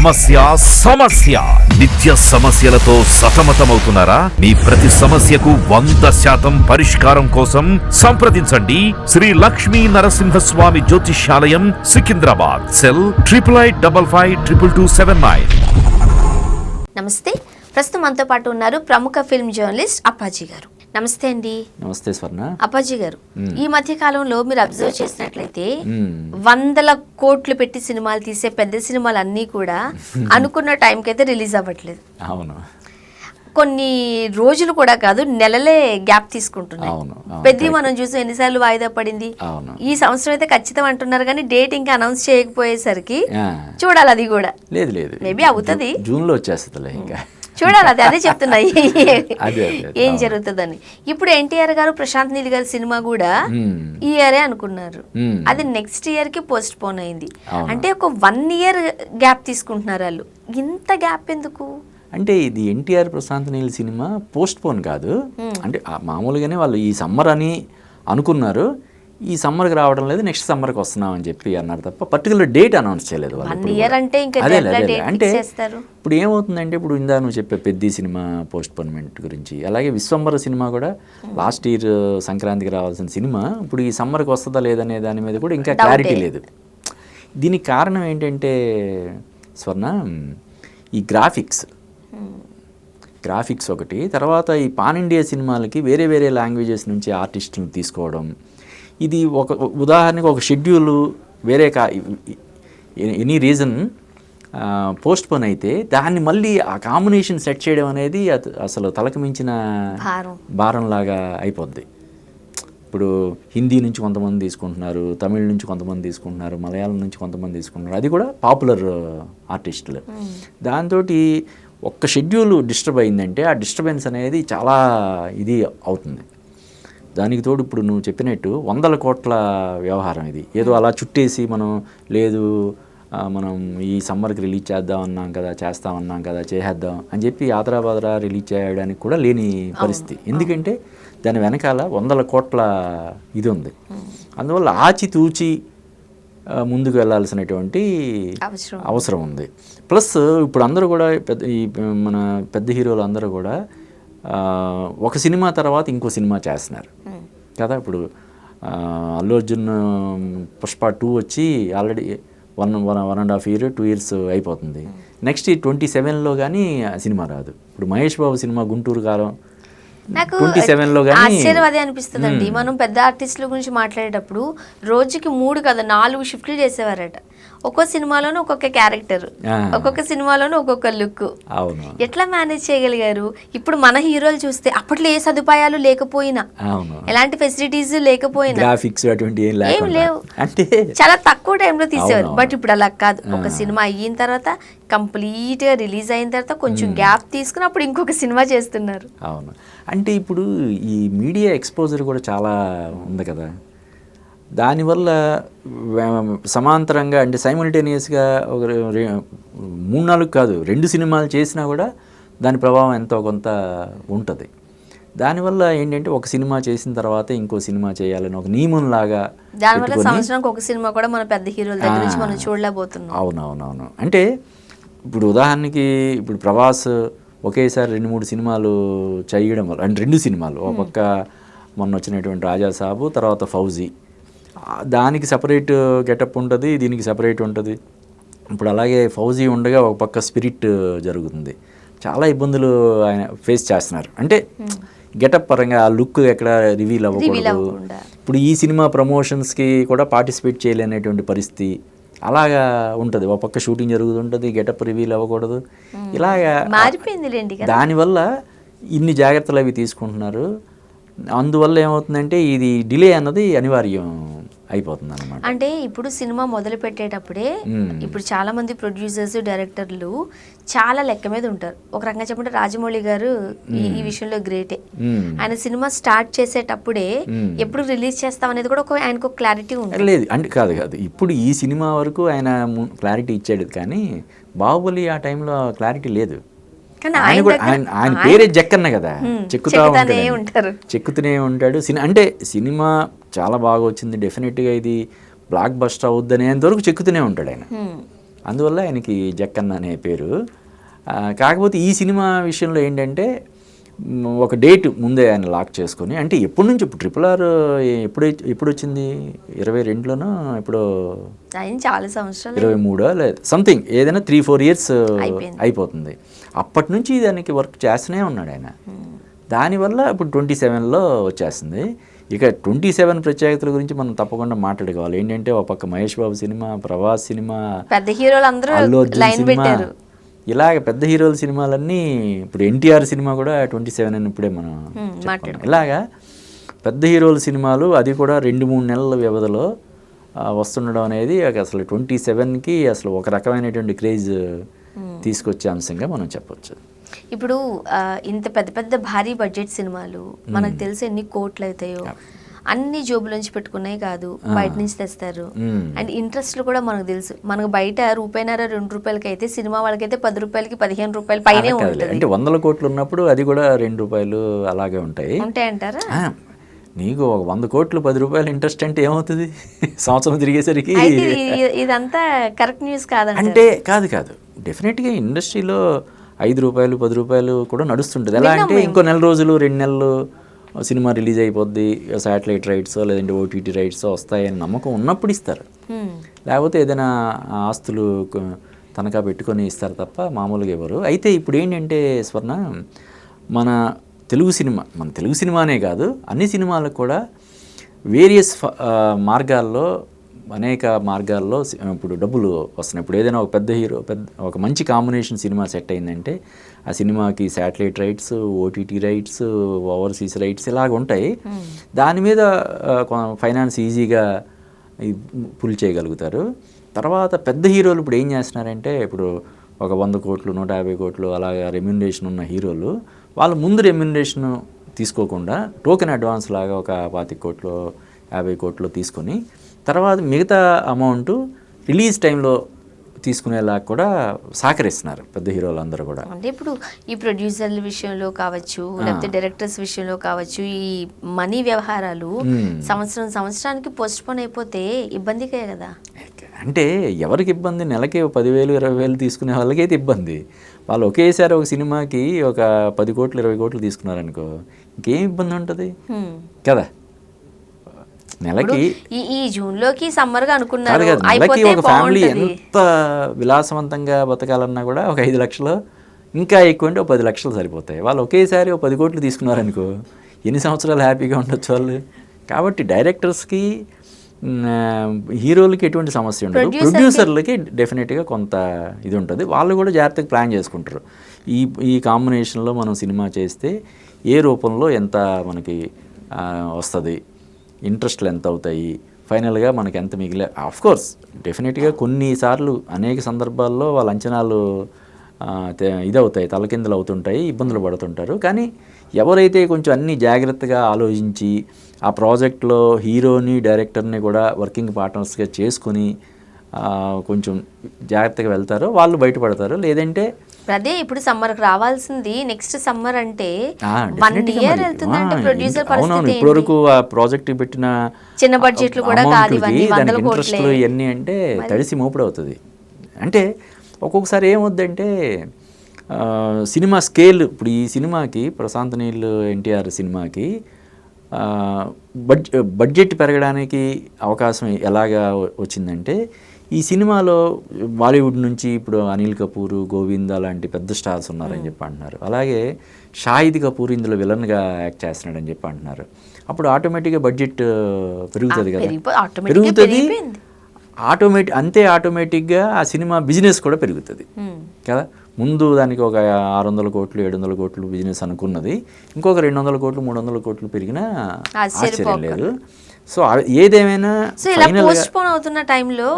సమస్య సమస్య నిత్య సమస్యలతో సతమతమవుతున్నారా? మీ ప్రతి సమస్యకు 100% పరిష్కారం కోసం సంప్రదించండి శ్రీ లక్ష్మీ నరసింహస్వామి జ్యోతిష్యాలయం, సికింద్రాబాద్. సెల్ 8855522279. నమస్తే. ప్రస్తుతం మనతో పాటు ఉన్నారు ప్రముఖ ఫిల్మ్ జర్నలిస్ట్ అప్పాజీ గారు. నమస్తే అండి. నమస్తే స్వర్ణ. అప్పాజీ గారు, ఈ మధ్య కాలంలో మీరు అబ్జర్వ్ చేసినట్లయితే 100 కోట్లు పెట్టి సినిమాలు తీసే పెద్ద సినిమాలు అన్నీ కూడా అనుకున్న టైంకి అయితే రిలీజ్ అవ్వట్లేదు. అవును, కొన్ని రోజులు కూడా కాదు, నెలలే గ్యాప్ తీసుకుంటున్నాయి. పెద్ద మనం చూసాం ఎన్నిసార్లు వాయిదా పడింది. ఈ సంవత్సరం అయితే ఖచ్చితం అంటున్నారు కానీ డేట్ ఇంకా అనౌన్స్ చేయకపోయేసరికి చూడాలి. అది కూడా లేదు మేబీ అవుతుంది, జూన్ లో వచ్చేస్తుంది. ఇంకా చూడాలి. అదే చెప్తున్నాయి ఏం జరుగుతుందని. ఇప్పుడు ఎన్టీఆర్ గారు, ప్రశాంత్ నీల్ గారి సినిమా కూడా ఈ ఇయరే అనుకున్నారు, అది నెక్స్ట్ ఇయర్ కి పోస్ట్ పోన్ అయింది. అంటే ఒక 1 year గ్యాప్ తీసుకుంటున్నారు వాళ్ళు. ఇంత గ్యాప్ ఎందుకు? అంటే ఇది NTR Prashanth Neel cinema postpone కాదు. అంటే మామూలుగానే వాళ్ళు ఈ సమ్మర్ అని అనుకున్నారు, ఈ సమ్మర్కి రావడం లేదు, నెక్స్ట్ సమ్మర్కి వస్తున్నాం అని చెప్పి అన్నారు తప్ప పర్టికులర్ డేట్ అనౌన్స్ చేయలేదు వాళ్ళు. అంటే ఇప్పుడు ఏమవుతుందంటే, ఇప్పుడు ఇందా నువ్వు చెప్పే పెద్ద సినిమా పోస్ట్ పోన్మెంట్ గురించి, అలాగే విశ్వంబర సినిమా కూడా లాస్ట్ ఇయర్ సంక్రాంతికి రావాల్సిన సినిమా ఇప్పుడు ఈ సమ్మర్కి వస్తుందా లేదనే దాని మీద కూడా ఇంకా క్లారిటీ లేదు. దీనికి కారణం ఏంటంటే స్వర్ణ, ఈ గ్రాఫిక్స్ ఒకటి, తర్వాత ఈ పాన్ ఇండియా సినిమాలకి వేరే వేరే లాంగ్వేజెస్ నుంచి ఆర్టిస్టులను తీసుకోవడం. ఇది ఒక ఉదాహరణకి ఒక షెడ్యూలు వేరే ఎనీ రీజన్ పోస్ట్ పోన్ అయితే దాన్ని మళ్ళీ ఆ కాంబినేషన్ సెట్ చేయడం అనేది అసలు తలకు మించిన భారంలాగా అయిపోద్ది. ఇప్పుడు హిందీ నుంచి కొంతమంది తీసుకుంటున్నారు, తమిళ నుంచి కొంతమంది తీసుకుంటున్నారు, మలయాళం నుంచి కొంతమంది తీసుకుంటున్నారు, అది కూడా పాపులర్ ఆర్టిస్టులు. దాంతో ఒక్క షెడ్యూల్ డిస్టర్బ్ అయిందంటే ఆ డిస్టర్బెన్స్ అనేది చాలా ఇది అవుతుంది. దానికి తోడు ఇప్పుడు నువ్వు చెప్పినట్టు 100 కోట్ల వ్యవహారం ఇది. ఏదో అలా చుట్టేసి మనం లేదు మనం ఈ సమ్మర్కి రిలీజ్ చేద్దామన్నాం కదా, చేస్తామన్నాం కదా, చేసేద్దాం అని చెప్పి ఆదరాబాదరా రిలీజ్ చేయడానికి కూడా లేని పరిస్థితి. ఎందుకంటే దాని వెనకాల 100 కోట్ల ఇది ఉంది. అందువల్ల ఆచితూచి ముందుకు వెళ్ళాల్సినటువంటి అవసరం ఉంది. ప్లస్ ఇప్పుడు అందరూ కూడా మన పెద్ద హీరోలు అందరూ కూడా ఒక సినిమా తర్వాత ఇంకో సినిమా చేస్తున్నారు కదా. ఇప్పుడు అల్లు అర్జున్ పుష్ప 2 వచ్చి ఆల్రెడీ 1.5 year 2 years అయిపోతుంది. నెక్స్ట్ 27లో కానీ సినిమా రాదు. ఇప్పుడు మహేష్ బాబు సినిమా గుంటూరు కారం నాకు 27లో ఆశ్చర్యం అదే అనిపిస్తుందండి. మనం పెద్ద ఆర్టిస్టుల గురించి మాట్లాడేటప్పుడు రోజుకి 3 కదా 4 షిఫ్ట్లు చేసేవారట. ఒక్కో సినిమాలోనూ ఒక్కొక్క క్యారెక్టర్, ఒక్కొక్క సినిమాలోనూ ఒక్కొక్క లుక్. ఎట్లా మేనేజ్ చేయగలిగారు? ఇప్పుడు మన హీరోలు చూస్తే అప్పట్లో ఏ సదుపాయాలు లేకపోయినా, ఎలాంటి ఫెసిలిటీస్ లేకపోయినా, ఏం లేవు, అంటే చాలా తక్కువ టైంలో తీసేవారు. బట్ ఇప్పుడు అలా కాదు. ఒక సినిమా అయిన తర్వాత కంప్లీట్ గా రిలీజ్ అయిన తర్వాత కొంచెం గ్యాప్ తీసుకుని అప్పుడు ఇంకొక సినిమా చేస్తున్నారు. అవును, అంటే ఇప్పుడు ఈ మీడియా ఎక్స్పోజర్ కూడా చాలా ఉంది కదా. దానివల్ల సమాంతరంగా అంటే సైమల్టేనియస్గా ఒక 3-4 కాదు 2 సినిమాలు చేసినా కూడా దాని ప్రభావం ఎంతో కొంత ఉంటుంది. దానివల్ల ఏంటంటే ఒక సినిమా చేసిన తర్వాత ఇంకో సినిమా చేయాలని ఒక నియమంలాగా, దానివల్ల సంవత్సరానికి ఒక సినిమా కూడా మన పెద్ద హీరోల దగ్గర నుంచి మనం చూడలేకపోతున్నాం. అవునవునవును. అంటే ఇప్పుడు ఉదాహరణకి ఇప్పుడు ప్రభాస్ ఒకేసారి 2-3 సినిమాలు చేయడం వల్ల, అంటే 2 సినిమాలు, ఒక పక్క మొన్న వచ్చినటువంటి రాజాసాబు, తర్వాత ఫౌజీ, దానికి సపరేట్ గెటప్ ఉంటుంది, దీనికి సపరేట్ ఉంటుంది. ఇప్పుడు అలాగే ఫౌజీ ఉండగా ఒక పక్క స్పిరిట్ జరుగుతుంది. చాలా ఇబ్బందులు ఆయన ఫేస్ చేస్తున్నారు. అంటే గెటప్ పరంగా ఆ లుక్ ఎక్కడ రివీల్ అవ్వకూడదు. ఇప్పుడు ఈ సినిమా ప్రమోషన్స్కి కూడా పార్టిసిపేట్ చేయలేనటువంటి పరిస్థితి అలాగా ఉంటుంది. ఒక పక్క షూటింగ్ జరుగుతుంటుంది, గెటప్ రివీల్ అవ్వకూడదు. ఇలాగా దానివల్ల ఇన్ని జాగ్రత్తలు అవి తీసుకుంటున్నారు. అందువల్ల ఏమవుతుందంటే ఇది డిలే అన్నది అనివార్యం అయిపోతుంది అన్నమాట. అంటే ఇప్పుడు సినిమా మొదలు పెట్టేటప్పుడే ఇప్పుడు చాలా మంది ప్రొడ్యూసర్స్, డైరెక్టర్లు చాలా లెక్క మీద ఉంటారు. ఒక రకంగా చెప్పంటే రాజమౌళి గారు ఈ విషయంలో గ్రేటే. ఆయన సినిమా స్టార్ట్ చేసేటప్పుడే ఎప్పుడు రిలీజ్ చేస్తాం అనేది కూడా ఆయనకు ఒక క్లారిటీ ఉంటుంది. లేదు అంటే కాదు ఇప్పుడు ఈ సినిమా వరకు ఆయన క్లారిటీ ఇచ్చాడు, కానీ బాహుబలి ఆ టైంలో క్లారిటీ లేదు. ఆయన పేరే జక్కన్న కదా, చెక్కుతూనే ఉంటాడు. అంటే సినిమా చాలా బాగా వచ్చింది, డెఫినెట్గా ఇది బ్లాక్ బస్టర్ అవుద్ది అనేంత వరకు చెక్కుతూనే ఉంటాడు ఆయన. అందువల్ల ఆయనకి జక్కన్న అనే పేరు. కాకపోతే ఈ సినిమా విషయంలో ఏంటంటే ఒక డేట్ ముందే ఆయన లాక్ చేసుకొని, అంటే ఎప్పటి నుంచి ఇప్పుడు RRR ఎప్పుడు వచ్చింది 22లోనో ఎప్పుడో చాలా సంవత్సరాలు 23 లేదు సంథింగ్ ఏదైనా 3-4 ఇయర్స్ అయిపోతుంది. అప్పటి నుంచి దానికి వర్క్ చేస్తూనే ఉన్నాడు ఆయన. దానివల్ల ఇప్పుడు 27లో వచ్చేస్తుంది. ఇక 27 ప్రత్యేకతల గురించి మనం తప్పకుండా మాట్లాడుకోవాలి. ఏంటంటే ఒక పక్క మహేష్ బాబు సినిమా, ప్రభాస్ సినిమా, పెద్ద హీరోలు అందరూ అల్లు అర్జున్ లైన్ సినిమా, పెట్టారు. ఇలాగ పెద్ద హీరోల సినిమాలన్నీ ఇప్పుడు NTR సినిమా కూడా 27 అని ఇప్పుడే మనం చెప్పుకున్నాం. ఇలాగా పెద్ద హీరోల సినిమాలు అది కూడా 2-3 నెలల వ్యవధిలో వస్తుండడం అనేది అసలు 27కి అసలు ఒక రకమైనటువంటి క్రేజ్ తీసుకొచ్చే అంశంగా మనం చెప్పొచ్చు. ఇప్పుడు ఇంత పెద్ద పెద్ద భారీ బడ్జెట్ సినిమాలు మనకు తెలిసి ఎన్ని కోట్లు అవుతాయో, అన్ని జోబులోంచి పెట్టుకున్నాయి కాదు, బయట నుంచి తెస్తారు. అండ్ ఇంట్రెస్ట్లు కూడా మనకు తెలుసు. మనకు బయట రూపాయిన్నర 2 రూపాయలకి అయితే సినిమా వాళ్ళకైతే 10 రూపాయలకి 15 రూపాయలు పైనే ఉంటుంది. అంటే 100 కోట్లు ఉన్నప్పుడు అది కూడా 2 రూపాయలు అలాగే ఉంటాయంటారా? నీకు ఒక 100 కోట్లు 10 రూపాయలు ఇంట్రెస్ట్ అంటే ఏమవుతుంది సంవత్సరం తిరిగేసరికి? ఇదంతా కరెక్ట్ న్యూస్ కాదంటే అంటే కాదు డెఫినెట్గా ఇండస్ట్రీలో 5 రూపాయలు 10 రూపాయలు కూడా నడుస్తుంటుంది. ఎలా అంటే ఇంకో 4 రోజులు 2 నెలలు సినిమా రిలీజ్ అయిపోద్ది, శాటిలైట్ రైట్స్ లేదంటే OTT రైట్స్ వస్తాయని నమ్మకం ఉన్నప్పుడు ఇస్తారు. లేకపోతే ఏదైనా ఆస్తులు తనఖా పెట్టుకొని ఇస్తారు తప్ప మామూలుగా ఇవ్వరు. అయితే ఇప్పుడు ఏంటంటే స్వర్ణ, మన తెలుగు సినిమానే కాదు అన్ని సినిమాలకు కూడా వేరియస్ మార్గాల్లో అనేక మార్గాల్లో ఇప్పుడు డబ్బులు వస్తున్నాయి. ఇప్పుడు ఏదైనా ఒక మంచి కాంబినేషన్ సినిమా సెట్ అయిందంటే ఆ సినిమాకి satellite rights, OTT rights, overseas rights ఇలాగ ఉంటాయి. దాని మీద ఫైనాన్స్ ఈజీగా పుల్ చేయగలుగుతారు. తర్వాత పెద్ద హీరోలు ఇప్పుడు ఏం చేస్తున్నారంటే, ఇప్పుడు ఒక 100 కోట్లు 150 కోట్లు అలాగా రెమ్యునరేషన్ ఉన్న హీరోలు వాళ్ళు ముందు రెమ్యునరేషన్ తీసుకోకుండా టోకెన్ అడ్వాన్స్ లాగా ఒక 25 కోట్లు 50 కోట్లు తీసుకొని తర్వాత మిగతా అమౌంట్ రిలీజ్ టైంలో తీసుకునేలా కూడా సహకరిస్తున్నారు పెద్ద హీరోలు అందరూ కూడా. అంటే ఇప్పుడు ఈ ప్రొడ్యూసర్ల విషయంలో కావచ్చు, లేకపోతే డైరెక్టర్స్ విషయంలో కావచ్చు, ఈ మనీ వ్యవహారాలు సంవత్సరానికి పోస్ట్పోన్ అయిపోతే ఇబ్బందికే కదా. అంటే ఎవరికి ఇబ్బంది? నెలకి 10,000 20,000 తీసుకునే వాళ్ళకైతే ఇబ్బంది. వాళ్ళు ఒకేసారి ఒక సినిమాకి ఒక 10 కోట్లు 20 కోట్లు తీసుకున్నారనుకో ఇంకేం ఇబ్బంది ఉంటుంది కదా. నెలకి ఈ జూన్ లోకి సమ్మర్ గా అనుకున్నారు, నెలకి ఒక ఫ్యామిలీ ఎంత విలాసవంతంగా బతకాలన్నా కూడా ఒక 5 లక్షలు ఇంకా ఎక్కువ అంటే 10 లక్షలు సరిపోతాయి. వాళ్ళు ఒకేసారి 10 కోట్లు తీసుకున్నారనుకో ఎన్ని సంవత్సరాలు హ్యాపీగా ఉండొచ్చు వాళ్ళు. కాబట్టి డైరెక్టర్స్కి హీరోలకి ఎటువంటి సమస్య ఉండదు, ప్రొడ్యూసర్లకి డెఫినెట్గా కొంత ఇది ఉంటుంది. వాళ్ళు కూడా జాగ్రత్తగా ప్లాన్ చేసుకుంటారు. ఈ కాంబినేషన్లో మనం సినిమా చేస్తే ఏ రూపంలో ఎంత మనకి వస్తుంది, ఇంట్రెస్ట్లు ఎంత అవుతాయి, ఫైనల్గా మనకి ఎంత మిగిలే. ఆఫ్కోర్స్ డెఫినెట్గా కొన్నిసార్లు అనేక సందర్భాల్లో వాళ్ళ అంచనాలు ఇదవుతాయి, తలకిందులు అవుతుంటాయి, ఇబ్బందులు పడుతుంటారు. కానీ ఎవరైతే కొంచెం అన్నీ జాగ్రత్తగా ఆలోచించి ఆ ప్రాజెక్ట్లో హీరోని డైరెక్టర్ని కూడా వర్కింగ్ పార్ట్నర్స్గా చేసుకొని కొంచెం జాగ్రత్తగా వెళ్తారో వాళ్ళు బయటపడతారు. లేదంటే అదే ఇప్పుడు సమ్మర్కి రావాల్సింది నెక్స్ట్ సమ్మర్ అంటే 1 ఇయర్ వెళ్తుందంటే ప్రొడ్యూసర్ పరిస్థితి ఇప్పటి వరకు ఆ ప్రాజెక్ట్ పెట్టిన చిన్న బడ్జెట్లు కూడా కాదు, దానికి ఇంట్రెస్ట్లు ఇవన్నీ అంటే తడిసి మోపుడు అవుతుంది. అంటే ఒక్కొక్కసారి ఏమవుద్దంటే సినిమా స్కేల్, ఇప్పుడు ఈ సినిమాకి ప్రశాంత్ నీల్ NTR సినిమాకి బడ్జెట్ పెరగడానికి అవకాశం ఎలాగా వచ్చిందంటే, ఈ సినిమాలో బాలీవుడ్ నుంచి ఇప్పుడు అనిల్ కపూర్, గోవిందా లాంటి పెద్ద స్టార్స్ ఉన్నారని చెప్పి అంటున్నారు. అలాగే షాహిద్ కపూర్ ఇందులో విలన్గా యాక్ట్ చేస్తున్నాడని చెప్పి అంటున్నారు. అప్పుడు ఆటోమేటిక్గా బడ్జెట్ పెరుగుతుంది కదా, పెరుగుతుంది ఆటోమేటిక్గా ఆ సినిమా బిజినెస్ కూడా పెరుగుతుంది కదా. ముందు దానికి ఒక 600 కోట్లు 700 కోట్లు బిజినెస్ అనుకున్నది ఇంకొక 200 కోట్లు 300 కోట్లు పెరిగినా ఆశ్చర్యం లేదు. సో ఏదేమైనా పోస్ట్పోన్ అవుతున్న టైంలో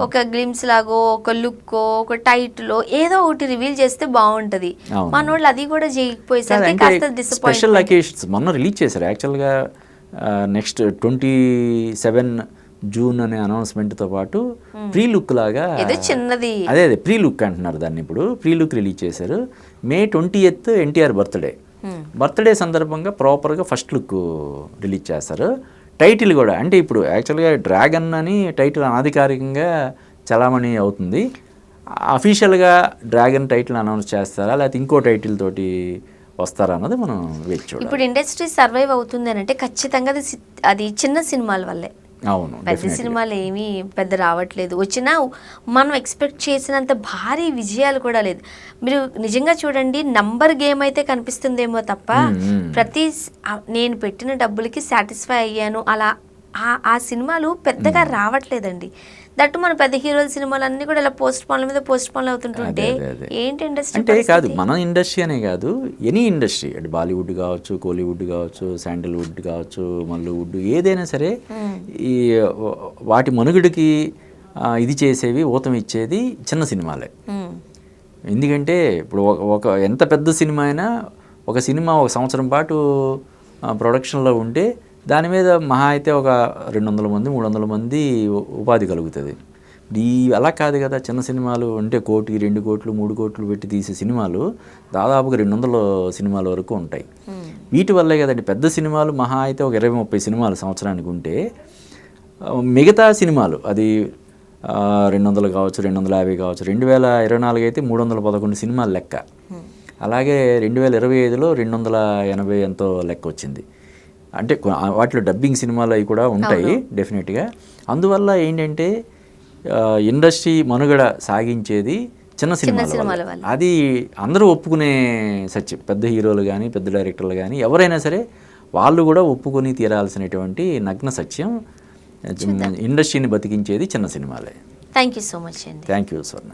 ఒక గ్లిమ్స్ లాగో, ఒక లుక్కో, ఒక టైట్లో ఏదో ఒకటి రివీల్ చేస్తే బాగుంటది. మనోళ్ళు అది కూడా చేయకపోయేసరికి కాస్త డిసప్పాయింట్. స్పెషల్ అకేషన్స్ మొన్న రిలీజ్ చేశారు యాక్చువల్గా. నెక్స్ట్ 27 జూన్ అనే అనౌన్స్మెంట్తో పాటు ప్రీ లుక్ లాగా చిన్నది, అదే ప్రీ లుక్ అంటున్నారు దాన్ని, ఇప్పుడు ప్రీ లుక్ రిలీజ్ చేశారు. May 20th NTR బర్త్డే సందర్భంగా ప్రాపర్గా ఫస్ట్ లుక్ రిలీజ్ చేస్తారు. టైటిల్ కూడా అంటే ఇప్పుడు యాక్చువల్గా డ్రాగన్ అని టైటిల్ అనధికారికంగా చలామణి అవుతుంది. అఫీషియల్గా డ్రాగన్ టైటిల్ అనౌన్స్ చేస్తారా లేకపోతే ఇంకో టైటిల్ తోటి వస్తారా అన్నది మనం వేచి చూడాలి. ఇప్పుడు ఇండస్ట్రీ సర్వైవ్ అవుతుంది అని అంటే ఖచ్చితంగా అది చిన్న సినిమాల వల్లే. అవును, పెద్ద సినిమాలు ఏమీ పెద్ద రావట్లేదు, వచ్చినా మనం ఎక్స్పెక్ట్ చేసినంత భారీ విజయాలు కూడా లేదు. మీరు నిజంగా చూడండి, నంబర్ గేమ్ అయితే కనిపిస్తుందేమో తప్ప నేను పెట్టిన డబ్బులకి సాటిస్ఫై అయ్యాను అలా ఆ సినిమాలు పెద్దగా రావట్లేదండి. దట్టు మన పెద్ద హీరోల సినిమాలు అన్నీ కూడా ఇలా పోస్ట్ పోన్ల మీద పోస్ట్ పోన్లు అవుతుంటుంటే ఏంటి ఇండస్ట్రీ అంటే కాదు, మన ఇండస్ట్రీ అనే కాదు, ఎనీ ఇండస్ట్రీ అంటే బాలీవుడ్ కావచ్చు, కోలీవుడ్ కావచ్చు, శాండిల్వుడ్ కావచ్చు, మల్లీవుడ్, ఏదైనా సరే ఈ వాటి మనుగడికి ఇది చేసేవి, ఊతం ఇచ్చేది చిన్న సినిమాలే. ఎందుకంటే ఇప్పుడు ఒక ఎంత పెద్ద సినిమా అయినా ఒక సినిమా ఒక సంవత్సరం పాటు ప్రొడక్షన్లో ఉంటే దాని మీద మహా అయితే ఒక 200 మంది 300 మంది ఉపాధి కలుగుతుంది. అలా కాదు కదా, చిన్న సినిమాలు అంటే 1 కోటి 2 కోట్లు 3 కోట్లు పెట్టి తీసే సినిమాలు దాదాపుగా 200 సినిమాల వరకు ఉంటాయి. వీటి వల్లే కదండి పెద్ద సినిమాలు మహా అయితే ఒక 20-30 సినిమాలు సంవత్సరానికి ఉంటే మిగతా సినిమాలు అది 200 కావచ్చు, 250 కావచ్చు, 2024 అయితే 311 సినిమాలు లెక్క. అలాగే 2025లో 280 ఎంతో లెక్క వచ్చింది. అంటే వాటిలో డబ్బింగ్ సినిమాలు అవి కూడా ఉంటాయి డెఫినెట్గా. అందువల్ల ఏంటంటే ఇండస్ట్రీ మనుగడ సాగించేది చిన్న సినిమాల వల్ల. అది అందరూ ఒప్పుకునే సత్యం. పెద్ద హీరోలు కానీ పెద్ద డైరెక్టర్లు కానీ ఎవరైనా సరే వాళ్ళు కూడా ఒప్పుకొని తీరాల్సినటువంటి నగ్న సత్యం. ఇండస్ట్రీని బతికించేది చిన్న సినిమాలే. థ్యాంక్ యూ సో మచ్ అండి. Thank you Swarna.